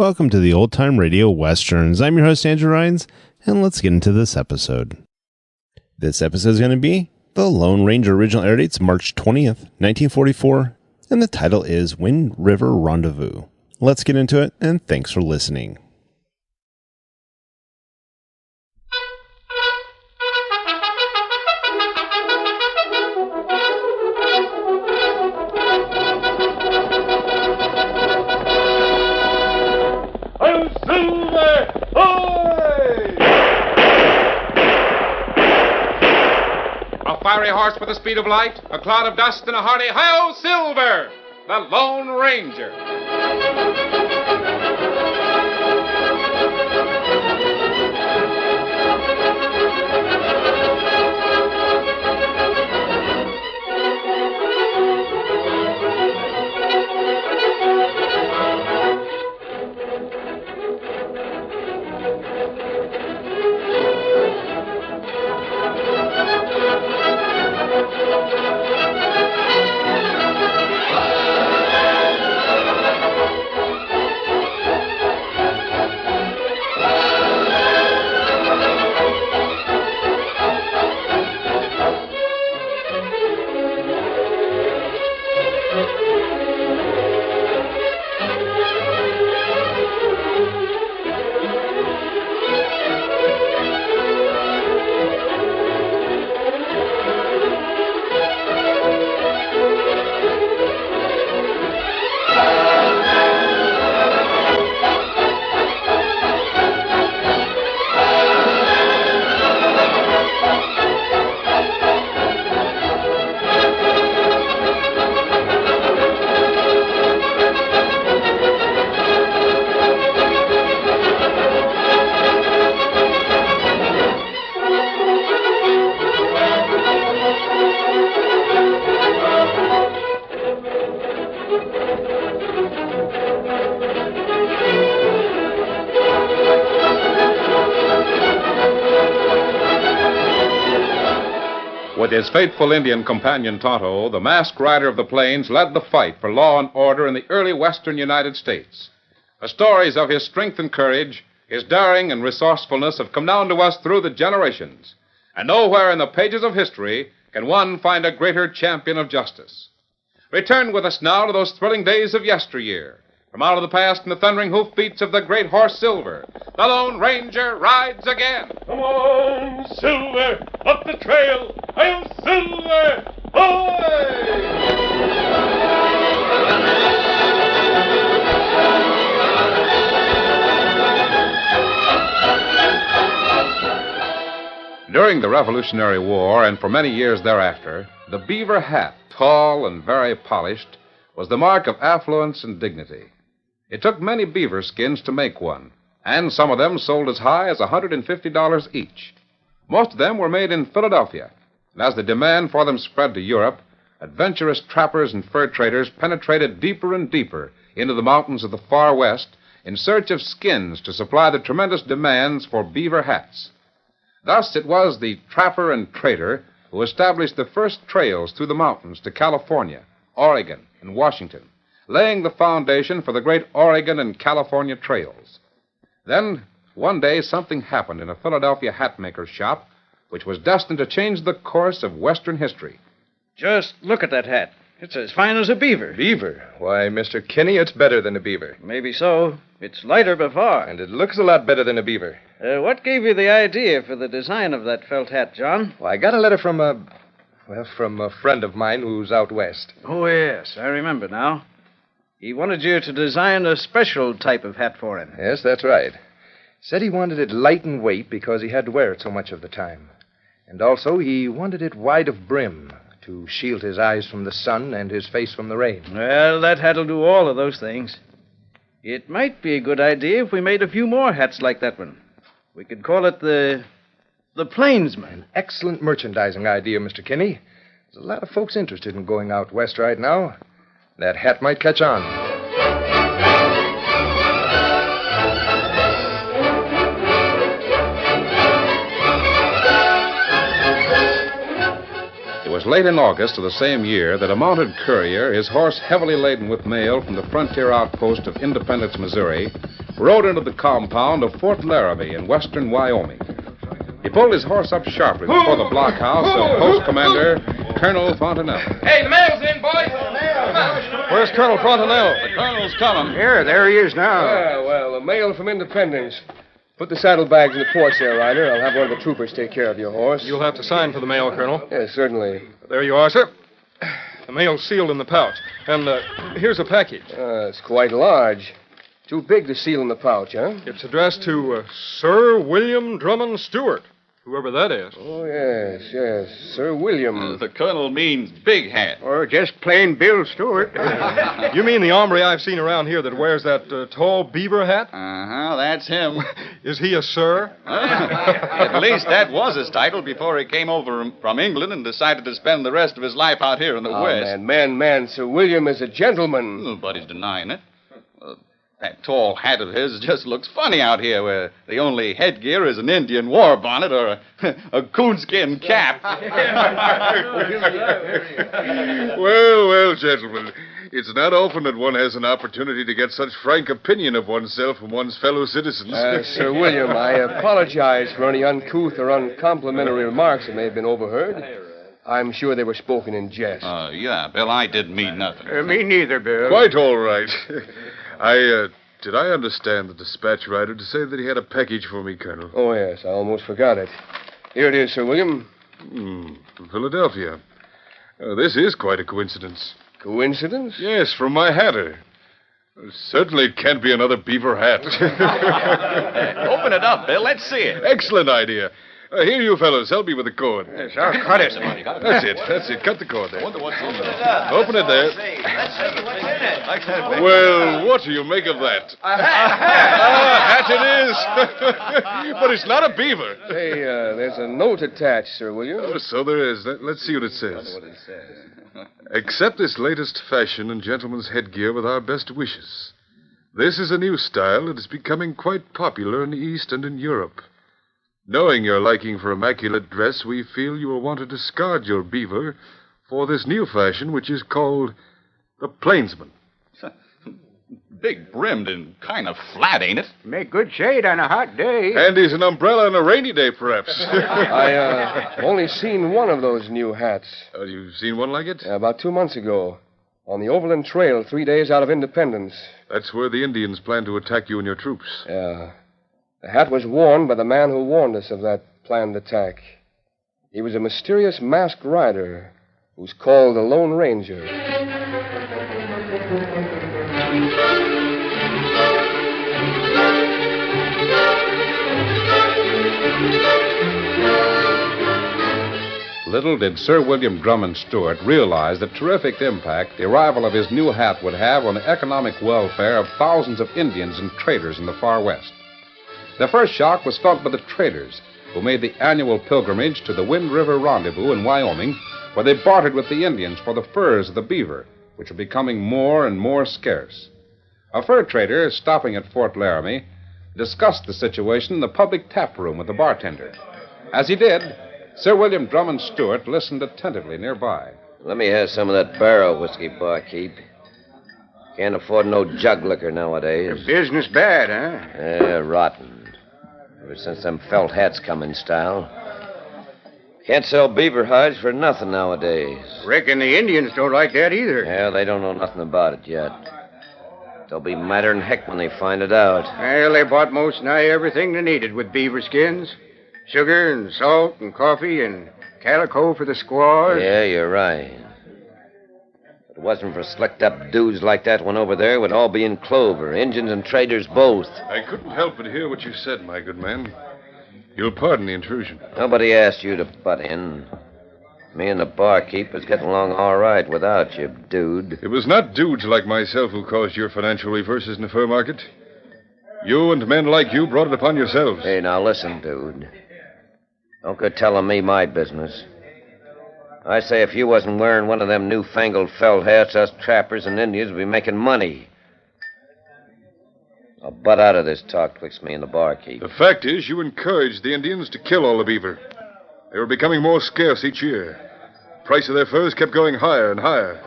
Welcome to the Old Time Radio Westerns. I'm your host, Andrew Rhynes, and let's get into this episode. This episode is going to be The Lone Ranger. Original air date's March 20th, 1944, and the title is Wind River Rendezvous. Let's get into it, and thanks for listening. Fiery horse with the speed of light, a cloud of dust, and a hearty "Hi-Yo, Silver!" The Lone Ranger. With his faithful Indian companion Tonto, the masked rider of the plains led the fight for law and order in the early western United States. The stories of his strength and courage, his daring and resourcefulness have come down to us through the generations. And nowhere in the pages of history can one find a greater champion of justice. Return with us now to those thrilling days of yesteryear. From out of the past and the thundering hoofbeats of the great horse Silver, the Lone Ranger rides again. Come on, Silver, up the trail. Hail, Silver! Ahoy! During the Revolutionary War and for many years thereafter, the beaver hat, tall and very polished, was the mark of affluence and dignity. It took many beaver skins to make one, and some of them sold as high as $150 each. Most of them were made in Philadelphia, and as the demand for them spread to Europe, adventurous trappers and fur traders penetrated deeper and deeper into the mountains of the far west in search of skins to supply the tremendous demands for beaver hats. Thus, it was the trapper and trader who established the first trails through the mountains to California, Oregon, and Washington, laying the foundation for the great Oregon and California trails. Then, one day, something happened in a Philadelphia hatmaker's shop which was destined to change the course of Western history. Just look at that hat. It's as fine as a beaver. Beaver? Why, Mr. Kinney, it's better than a beaver. Maybe so. It's lighter by far. And it looks a lot better than a beaver. What gave you the idea for the design of that felt hat, John? Well, I got a letter from a friend of mine who's out west. Oh, yes, I remember now. He wanted you to design a special type of hat for him. Yes, that's right. Said he wanted it light in weight because he had to wear it so much of the time. And also, he wanted it wide of brim to shield his eyes from the sun and his face from the rain. Well, that hat'll do all of those things. It might be a good idea if we made a few more hats like that one. We could call it the Plainsman. An excellent merchandising idea, Mr. Kinney. There's a lot of folks interested in going out west right now. That hat might catch on. It was late in August of the same year that a mounted courier, his horse heavily laden with mail from the frontier outpost of Independence, Missouri, rode into the compound of Fort Laramie in western Wyoming. He pulled his horse up sharply before the blockhouse of Post Commander Colonel Fontenelle. Hey, the mail's in, boys. Where's Colonel Fontenelle? The colonel's coming. Here, there he is now. Yeah, well, a mail from Independence. Put the saddlebags in the porch there, Ryder. I'll have one of the troopers take care of your horse. You'll have to sign for the mail, Colonel. Yes, certainly. There you are, sir. The mail's sealed in the pouch. And here's a package. It's quite large. Too big to seal in the pouch, huh? It's addressed to Sir William Drummond Stewart, whoever that is. Oh, yes, yes. Sir William. The colonel means Big Hat. Or just plain Bill Stewart. You mean the hombre I've seen around here that wears that tall beaver hat? Uh-huh, that's him. Is he a sir? At least that was his title before he came over from England and decided to spend the rest of his life out here in the West. Man, Sir William is a gentleman. Nobody's denying it. That tall hat of his just looks funny out here where the only headgear is an Indian war bonnet or a coonskin cap. Well, gentlemen, it's not often that one has an opportunity to get such frank opinion of oneself from one's fellow citizens. Sir William, I apologize for any uncouth or uncomplimentary remarks that may have been overheard. I'm sure they were spoken in jest. Yeah, Bill, I didn't mean nothing. Me neither, Bill. Quite all right. Did I understand the dispatch rider to say that he had a package for me, Colonel? Oh, yes, I almost forgot it. Here it is, Sir William. From Philadelphia. This is quite a coincidence. Coincidence? Yes, from my hatter. Certainly it can't be another beaver hat. Open it up, Bill. Let's see it. Excellent idea. Here, you fellows, help me with the cord. Yes, I'll cut it. That's it. Cut the cord there. Wonder what's in Open it there. Let's see what's in it. Well, what do you make of that? A hat it is. But it's not a beaver. Hey, there's a note attached, Sir William. Oh, so there is. Let's see what it says. Accept this latest fashion and gentleman's headgear with our best wishes. This is a new style that is becoming quite popular in the East and in Europe. Knowing your liking for immaculate dress, we feel you will want to discard your beaver for this new fashion, which is called the plainsman. Big brimmed and kind of flat, ain't it? Make good shade on a hot day. And he's an umbrella on a rainy day, perhaps. I've only seen one of those new hats. You've seen one like it? About 2 months ago. On the Overland Trail, 3 days out of Independence. That's where the Indians plan to attack you and your troops. Yeah. The hat was worn by the man who warned us of that planned attack. He was a mysterious masked rider who's called the Lone Ranger. Little did Sir William Drummond Stewart realize the terrific impact the arrival of his new hat would have on the economic welfare of thousands of Indians and traders in the far west. The first shock was felt by the traders, who made the annual pilgrimage to the Wind River Rendezvous in Wyoming, where they bartered with the Indians for the furs of the beaver, which were becoming more and more scarce. A fur trader, stopping at Fort Laramie, discussed the situation in the public tap room with the bartender. As he did, Sir William Drummond Stewart listened attentively nearby. Let me have some of that barrel whiskey, barkeep. Can't afford no jug liquor nowadays. Business bad, huh? Yeah, rotten. Ever since them felt hats come in style. Can't sell beaver hides for nothing nowadays. Reckon the Indians don't like that either. Yeah, they don't know nothing about it yet. They'll be madder than heck when they find it out. Well, they bought most nigh everything they needed with beaver skins. Sugar and salt and coffee and calico for the squaws. Yeah, you're right. If it wasn't for slicked-up dudes like that one over there, we'd all be in clover, Injuns and traders both. I couldn't help but hear what you said, my good man. You'll pardon the intrusion. Nobody asked you to butt in. Me and the barkeep is getting along all right without you, dude. It was not dudes like myself who caused your financial reverses in the fur market. You and men like you brought it upon yourselves. Hey, now listen, dude. Don't go telling me my business. I say if you wasn't wearing one of them newfangled felt hats, us trappers and Indians would be making money. I'll butt out of this talk twixt me and the barkeep. The fact is, you encouraged the Indians to kill all the beaver. They were becoming more scarce each year. The price of their furs kept going higher and higher.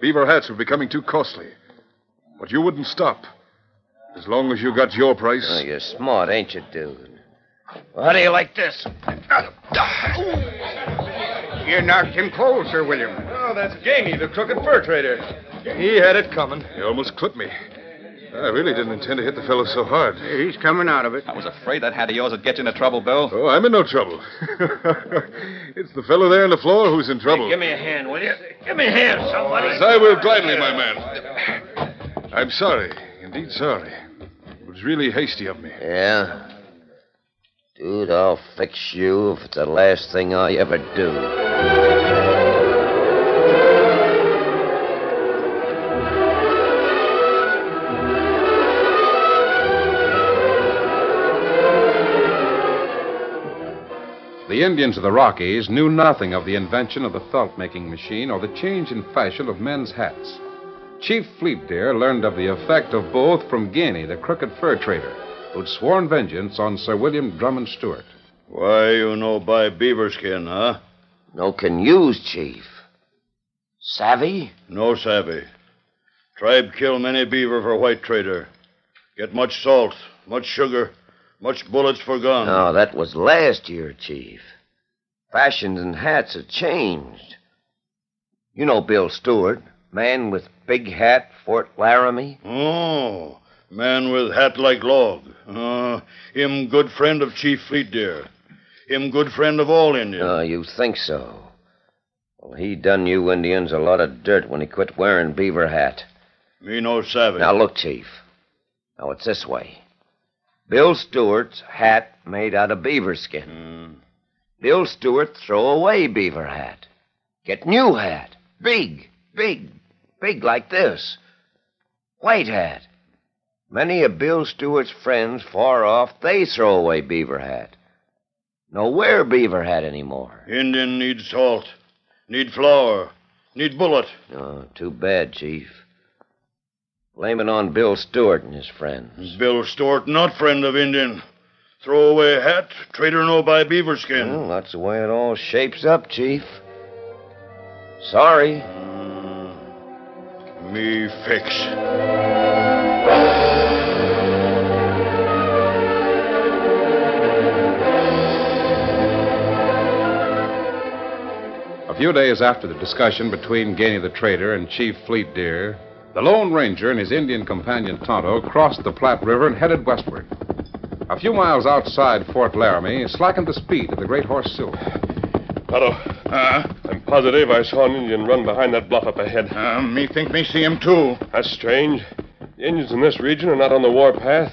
Beaver hats were becoming too costly. But you wouldn't stop. As long as you got your price. Oh, you're smart, ain't you, dude? Well, how do you like this? You knocked him cold, Sir William. Oh, that's Ganey, the crooked fur trader. He had it coming. He almost clipped me. I really didn't intend to hit the fellow so hard. He's coming out of it. I was afraid that hat of yours would get you into trouble, Bill. Oh, I'm in no trouble. It's the fellow there on the floor who's in trouble. Give me a hand, will you? Give me a hand, somebody. Yes, I will gladly, my man. I'm sorry. Indeed sorry. It was really hasty of me. Yeah? Dude, I'll fix you if it's the last thing I ever do. The Indians of the Rockies knew nothing of the invention of the felt-making machine or the change in fashion of men's hats. Chief Fleetdeer learned of the effect of both from Ganey, the crooked fur trader, who'd sworn vengeance on Sir William Drummond Stewart. Why you no buy beaver skin, huh? No can use, Chief. Savvy? No savvy. Tribe kill many beaver for white trader. Get much salt, much sugar, much bullets for gun. No, that was last year, Chief. Fashions and hats have changed. You know Bill Stewart, man with big hat, Fort Laramie. Oh, man with hat like log. Him good friend of Chief Fleetdeer. Him good friend of all Indians. Oh, you think so? Well, he done you Indians a lot of dirt when he quit wearing beaver hat. Me no savvy. Now, look, Chief. Now, it's this way. Bill Stewart's hat made out of beaver skin. Bill Stewart throw away beaver hat. Get new hat. Big like this. White hat. Many of Bill Stewart's friends far off, they throw away beaver hat. No wear beaver hat anymore. Indian need salt, need flour, need bullet. Oh, too bad, Chief. Blame it on Bill Stewart and his friends. Bill Stewart not friend of Indian. Throw away hat, trader no buy beaver skin. Well, that's the way it all shapes up, Chief. Sorry. Me fix. A few days after the discussion between Ganey the trader and Chief Fleetdeer, the Lone Ranger and his Indian companion Tonto crossed the Platte River and headed westward. A few miles outside Fort Laramie, slackened the speed of the Great Horse Silver. Tonto. I'm positive I saw an Indian run behind that bluff up ahead. Me think me see him, too. That's strange. The Indians in this region are not on the warpath.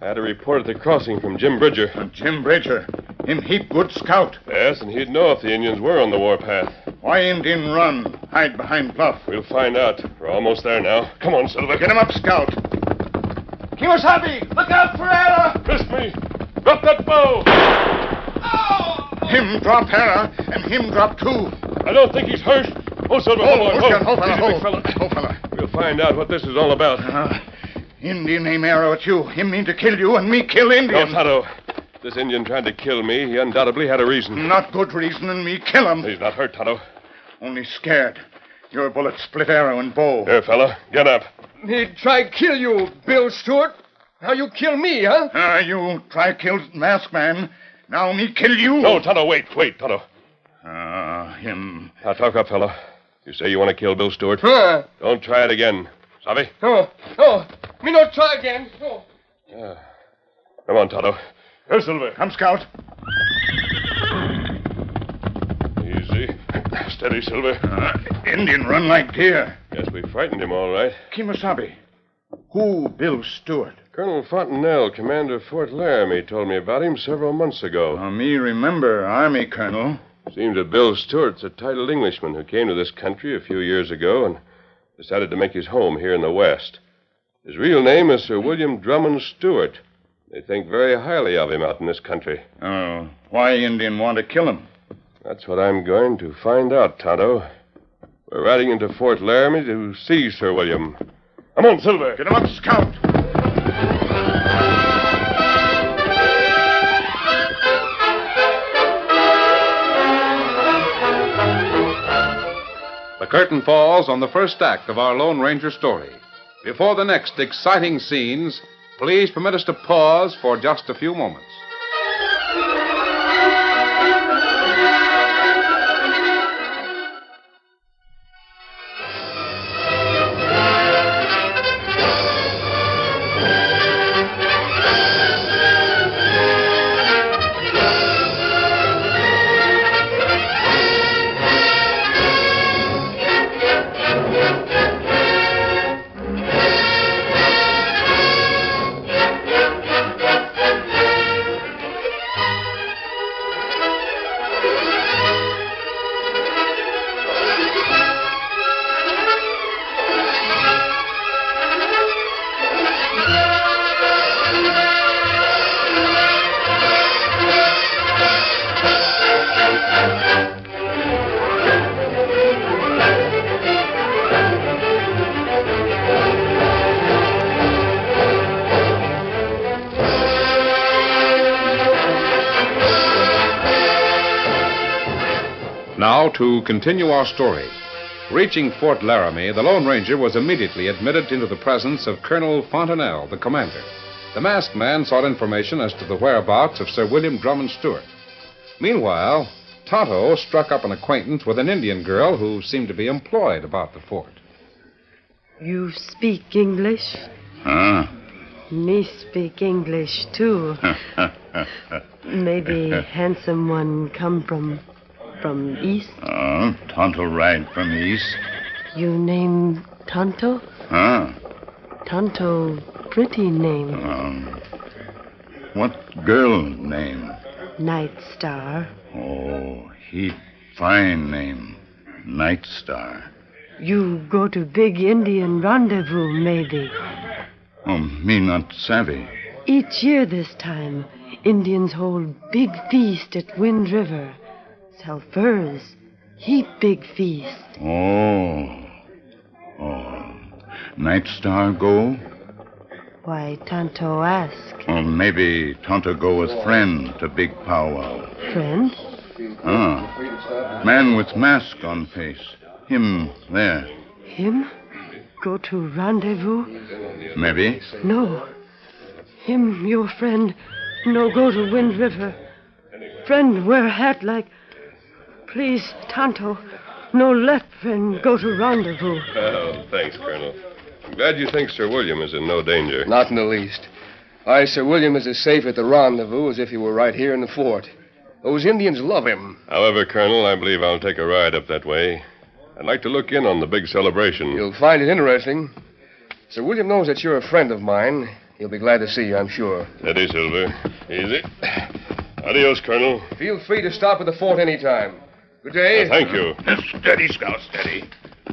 I had a report at the crossing from Jim Bridger. Jim Bridger. Him heap good scout. Yes, and he'd know if the Indians were on the warpath. Why Indian run? Hide behind bluff. We'll find out. We're almost there now. Come on, Silver. Get him up, scout. Kimasabi, look out for Ella! Kiss me. Drop that bow. Oh! Him drop Hera, and him drop too. I don't think he's hurt. Oh, Silver, Ho, fella. fella. We'll find out what this is all about. Indian aim arrow at you. Him mean to kill you, and me kill Indian. No, Tonto. This Indian tried to kill me. He undoubtedly had a reason. Not good reason, and me kill him. He's not hurt, Tonto. Only scared. Your bullet split arrow and bow. Here, fella. Get up. He tried to kill you, Bill Stewart. How you kill me, huh? You try kill masked man. Now me kill you. No, Tonto, wait, Tonto. Him. Now, talk up, fella. You say you want to kill Bill Stewart? Don't try it again. Savvy? Me not try again. Come on, Tonto. Here, Silver. Come, Scout. Easy. Steady, Silver. Indian run like deer. Guess we frightened him all right. Kimasabi. Who Bill Stewart? Colonel Fontenelle, commander of Fort Laramie, told me about him several months ago. Me remember, Army Colonel. Seems that Bill Stewart's a titled Englishman who came to this country a few years ago and decided to make his home here in the West. His real name is Sir William Drummond Stewart. They think very highly of him out in this country. Oh, why Indian want to kill him? That's what I'm going to find out, Tonto. We're riding into Fort Laramie to see Sir William. Come on, Silver. Get him up, Scout. The curtain falls on the first act of our Lone Ranger story. Before the next exciting scenes, Please permit us to pause for just a few moments. Now, to continue our story. Reaching Fort Laramie, the Lone Ranger was immediately admitted into the presence of Colonel Fontenelle, the commander. The masked man sought information as to the whereabouts of Sir William Drummond Stewart. Meanwhile, Tonto struck up an acquaintance with an Indian girl who seemed to be employed about the fort. You speak English? Huh? Me speak English, too. Maybe handsome one come from east? Oh, Tonto ride from east. You name Tonto? Huh? Tonto, pretty name. What girl name? Night Star. Oh, he fine name. Night Star. You go to big Indian rendezvous, maybe. Oh, me not savvy. Each year this time, Indians hold big feast at Wind River. Sell furs. Heap big feast. Oh. Night Star go? Why, Tonto ask. Or maybe Tonto go with friend to big powwow. Friend? Man with mask on face. Him there. Him? Go to rendezvous? Maybe. No. Him, your friend, no go to Wind River. Friend wear hat like... Please, Tonto, no let friend go to rendezvous. Oh, thanks, Colonel. I'm glad you think Sir William is in no danger. Not in the least. Why, Sir William is as safe at the rendezvous as if he were right here in the fort. Those Indians love him. However, Colonel, I believe I'll take a ride up that way. I'd like to look in on the big celebration. You'll find it interesting. Sir William knows that you're a friend of mine. He'll be glad to see you, I'm sure. Steady, Silver. Easy. Adios, Colonel. Feel free to stop at the fort any time. Good day. Thank you. Steady, Scout, steady.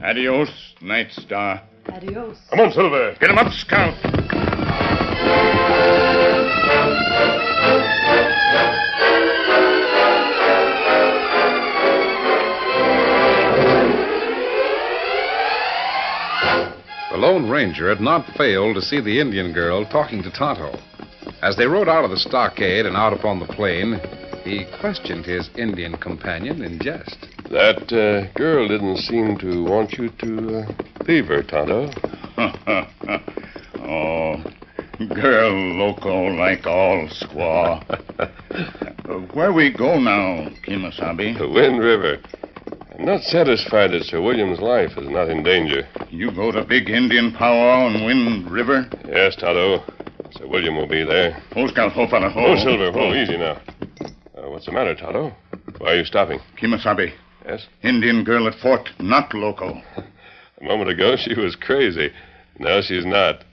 Adios, Night Star. Adios. Come on, Silver. Get him up, Scout. The Lone Ranger had not failed to see the Indian girl talking to Tonto. As they rode out of the stockade and out upon the plain, he questioned his Indian companion in jest. That girl didn't seem to want you to leave her, Tonto. Oh, girl loco like all squaw. Where we go now, Kimasabi? To Wind River. I'm not satisfied that Sir William's life is not in danger. You go to big Indian powwow on Wind River? Yes, Tonto. Sir William will be there. Oh, Scout, ho, fella, ho. Oh, Silver, ho, easy now. What's the matter, Tonto? Why are you stopping? Kimasabi. Yes? Indian girl at fort, not loco. A moment ago, she was crazy. Now she's not.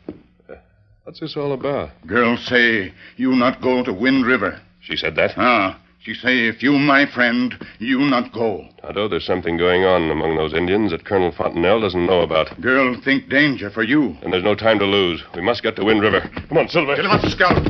What's this all about? Girl say you not go to Wind River. She said that? She say if you my friend, you not go. Tonto, there's something going on among those Indians that Colonel Fontenelle doesn't know about. Girl think danger for you. And there's no time to lose. We must get to Wind River. Come on, Silver. Get him up, Scout.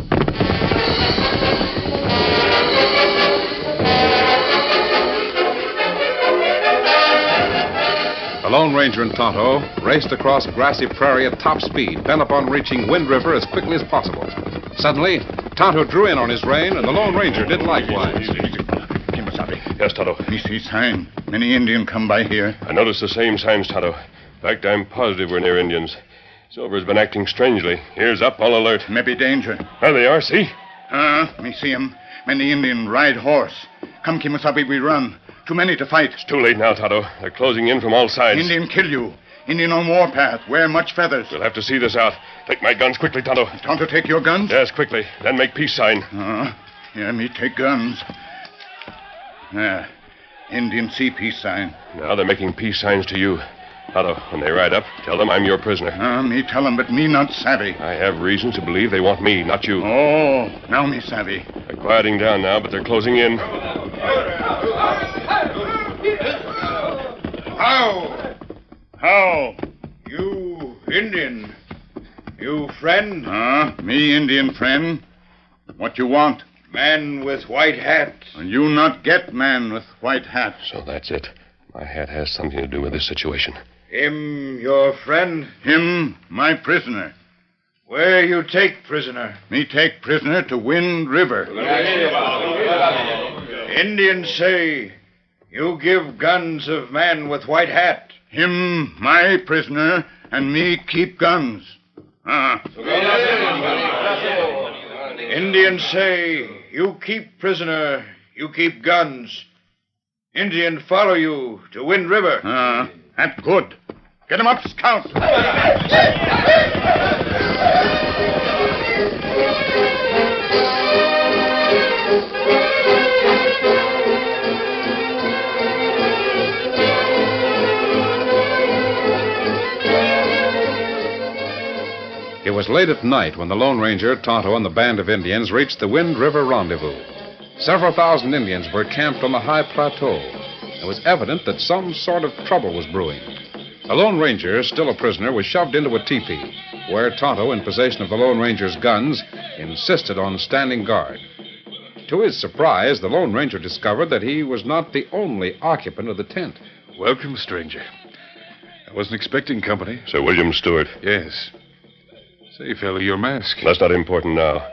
The Lone Ranger and Tonto raced across a grassy prairie at top speed, bent upon reaching Wind River as quickly as possible. Suddenly, Tonto drew in on his rein, and the Lone Ranger did likewise. Kimasabi. Yes, Tonto. Me see sign. Many Indian come by here. I noticed the same signs, Tonto. In fact, I'm positive we're near Indians. Silver's been acting strangely. Ears up, all alert. Maybe danger. There they are, see? Me see him. Many Indian ride horse. Come, Kimasabi, we run. Too many to fight. It's too late now, Tonto. They're closing in from all sides. Indian kill you. Indian on warpath. Wear much feathers. We'll have to see this out. Take my guns quickly, Tonto. Tonto, take your guns? Yes, quickly. Then make peace sign. Yeah, me take guns. Indian see peace sign. Now they're making peace signs to you. Tonto, when they ride up, tell them I'm your prisoner. Me tell them, but me not savvy. I have reason to believe they want me, not you. Oh, now me savvy. They're quieting down now, but they're closing in. How? You Indian. You friend? Me Indian friend. What you want? Man with white hat. And you not get man with white hat. So that's it. My hat has something to do with this situation. Him your friend? Him my prisoner. Where you take prisoner? Me take prisoner to Wind River. Indians say you give guns of man with white hat. Him my prisoner, and me keep guns. Indians say you keep prisoner, you keep guns. Indian follow you to Wind River. That's good. Get him up, scout. It was late at night when the Lone Ranger, Tonto, and the band of Indians reached the Wind River Rendezvous. Several thousand Indians were camped on the high plateau. It was evident that some sort of trouble was brewing. The Lone Ranger, still a prisoner, was shoved into a teepee, where Tonto, in possession of the Lone Ranger's guns, insisted on standing guard. To his surprise, the Lone Ranger discovered that he was not the only occupant of the tent. Welcome, stranger. I wasn't expecting company. Sir William Stewart. Yes. Say, fella, your mask. That's not important now.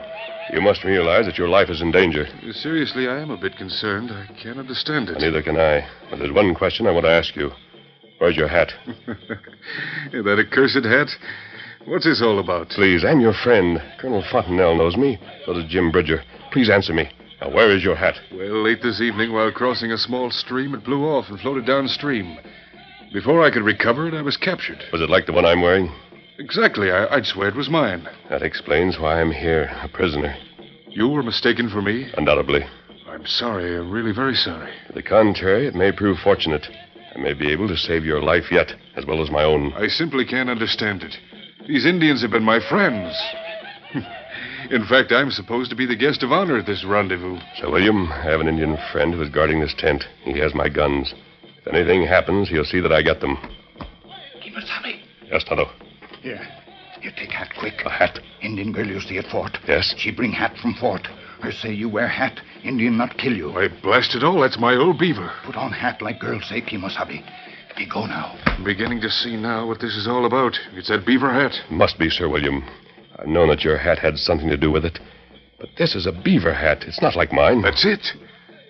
You must realize that your life is in danger. Seriously, I am a bit concerned. I can't understand it. Neither can I. But there's one question I want to ask you. Where's your hat? That accursed hat? What's this all about? Please, I'm your friend. Colonel Fontenelle knows me. So does Jim Bridger. Please answer me. Now, where is your hat? Well, late this evening, while crossing a small stream, it blew off and floated downstream. Before I could recover it, I was captured. Was it like the one I'm wearing? Exactly. I'd swear it was mine. That explains why I'm here, a prisoner. You were mistaken for me? Undoubtedly. I'm sorry. I'm really very sorry. To the contrary, it may prove fortunate. I may be able to save your life yet, as well as my own. I simply can't understand it. These Indians have been my friends. In fact, I'm supposed to be the guest of honor at this rendezvous. Sir William, I have an Indian friend who is guarding this tent. He has my guns. If anything happens, he'll see that I get them. Kimasabi. Yes, Tonto. Here, take hat quick. A hat? Indian girl you see at fort. Yes? She bring hat from fort. Her say you wear hat, Indian not kill you. Why, blast it all, that's my old beaver. Put on hat like girls say, Kimasabi. We go now. I'm beginning to see now what this is all about. It's that beaver hat. Must be, Sir William. I've known that your hat had something to do with it. But this is a beaver hat. It's not like mine. That's it.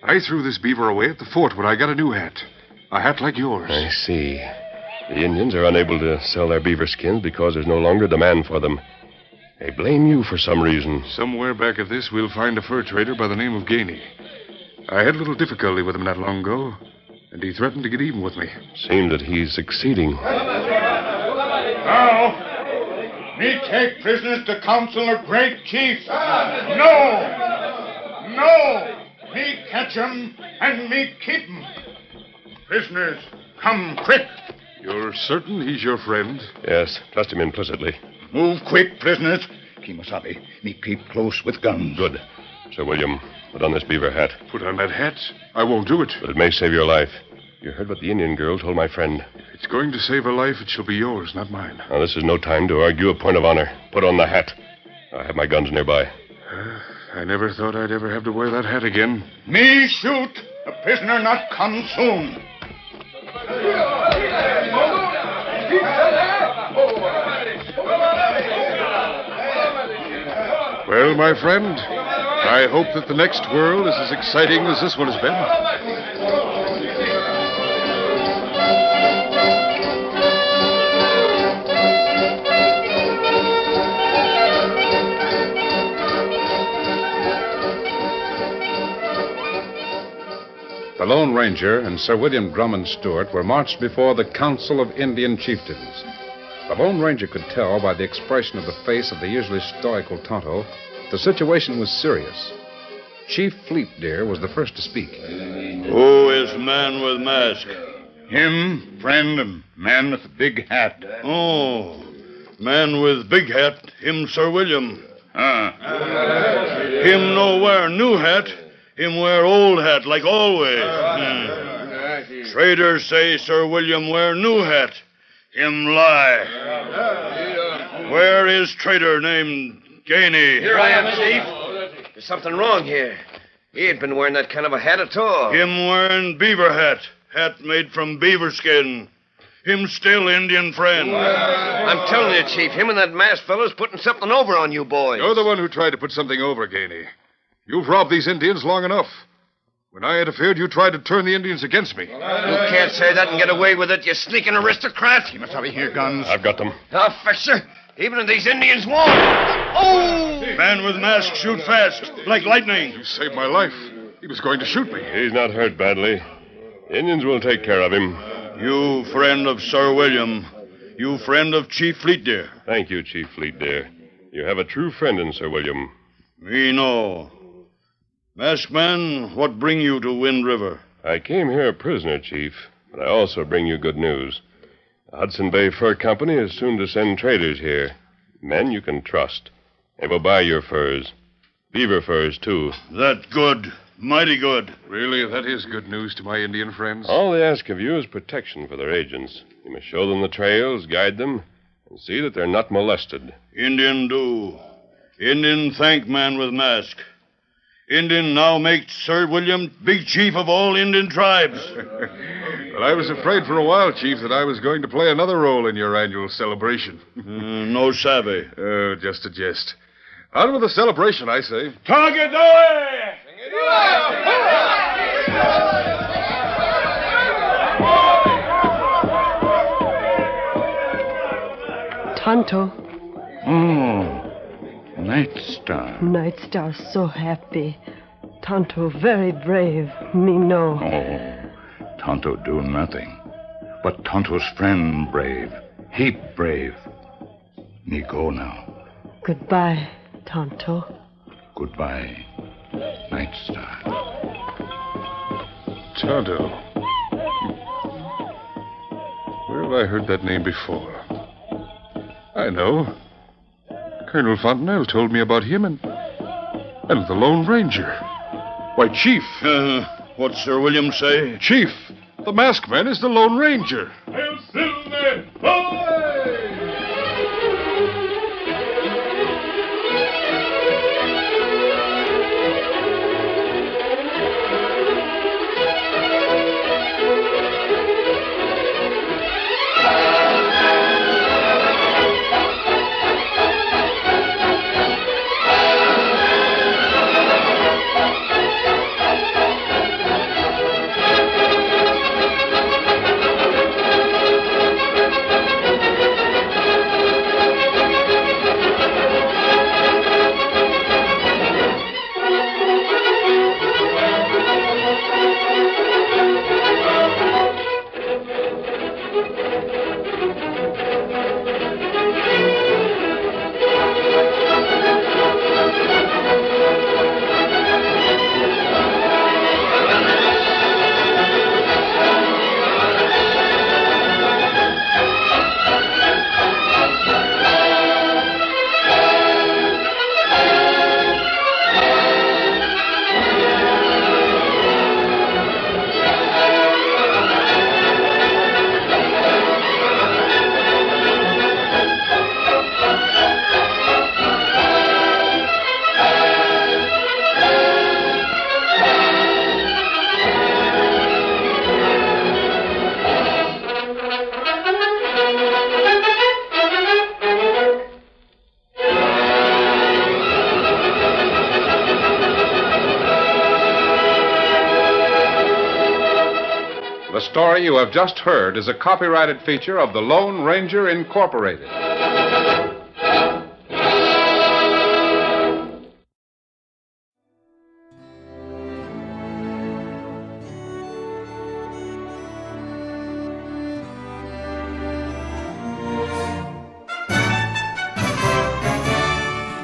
I threw this beaver away at the fort when I got a new hat. A hat like yours. I see. The Indians are unable to sell their beaver skins because there's no longer demand for them. They blame you for some reason. Somewhere back of this, we'll find a fur trader by the name of Gainey. I had a little difficulty with him not long ago, and he threatened to get even with me. Seems that he's succeeding. Now, me take prisoners to council of great chiefs. No! Me catch 'em and me keep 'em. Prisoners, come quick. You're certain he's your friend? Yes, trust him implicitly. Move quick, prisoners. Kimasabi, me keep close with guns. Good. Sir William, put on this beaver hat. Put on that hat? I won't do it. But it may save your life. You heard what the Indian girl told my friend. If it's going to save a life, it shall be yours, not mine. Now, this is no time to argue a point of honor. Put on the hat. I have my guns nearby. I never thought I'd ever have to wear that hat again. Me shoot. The prisoner not come soon. Well, my friend, I hope that the next world is as exciting as this one has been. The Lone Ranger and Sir William Drummond Stewart were marched before the Council of Indian Chieftains. The Lone Ranger could tell by the expression of the face of the usually stoical Tonto the situation was serious. Chief Fleetdeer was the first to speak. Who is man with mask? Him, friend, and man with the big hat. Oh, man with big hat, him Sir William. Him no wear new hat, him wear old hat like always. Traders say Sir William wear new hat. Him lie. Where is trader named Gainey? Here I am, Chief. There's something wrong here. He ain't been wearing that kind of a hat at all. Him wearing beaver hat. Hat made from beaver skin. Him still Indian friend. I'm telling you, Chief, him and that masked fellow's putting something over on you boys. You're the one who tried to put something over, Gainey. You've robbed these Indians long enough. When I interfered, you tried to turn the Indians against me. You can't say that and get away with it, you sneaking aristocrat. You must have here guns. I've got them. Officer, even if these Indians won't. Oh! Man with mask shoot fast, like lightning. You saved my life. He was going to shoot me. He's not hurt badly. The Indians will take care of him. You friend of Sir William. You friend of Chief Fleetdeer. Thank you, Chief Fleetdeer. You have a true friend in Sir William. Me know. Masked man, what bring you to Wind River? I came here a prisoner, Chief, but I also bring you good news. The Hudson Bay Fur Company is soon to send traders here. Men you can trust. They will buy your furs. Beaver furs, too. That good. Mighty good. Really, that is good news to my Indian friends. All they ask of you is protection for their agents. You must show them the trails, guide them, and see that they're not molested. Indian do. Indian thank man with mask. Indian now make Sir William big chief of all Indian tribes. Well, I was afraid for a while, Chief, that I was going to play another role in your annual celebration. No savvy. Oh, just a jest. On with the celebration, I say. Target away! Tonto. Night Star. Night Star so happy. Tonto very brave. Me know. Oh, Tonto do nothing. But Tonto's friend brave. Heap brave. Me go now. Goodbye, Tonto. Goodbye, Night Star. Tonto. Where have I heard that name before? I know. Colonel Fontenelle told me about him and the Lone Ranger. Why, Chief. What Sir William say? Chief, the masked man is the Lone Ranger. Hail Silver! Away! The story you have just heard is a copyrighted feature of the Lone Ranger Incorporated.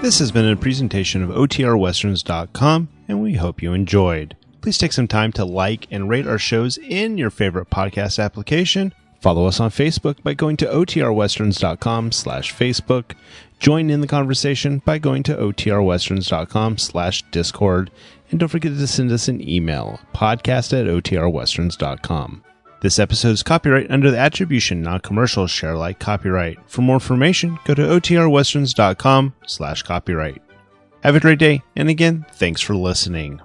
This has been a presentation of OTRWesterns.com, and we hope you enjoyed. Please take some time to like and rate our shows in your favorite podcast application. Follow us on Facebook by going to OTRWesterns.com/Facebook. Join in the conversation by going to OTRWesterns.com/Discord. And don't forget to send us an email, podcast@OTRWesterns.com. This episode is copyright under the Attribution Non-Commercial Share Alike copyright. For more information, go to OTRWesterns.com/copyright. Have a great day, and again, thanks for listening.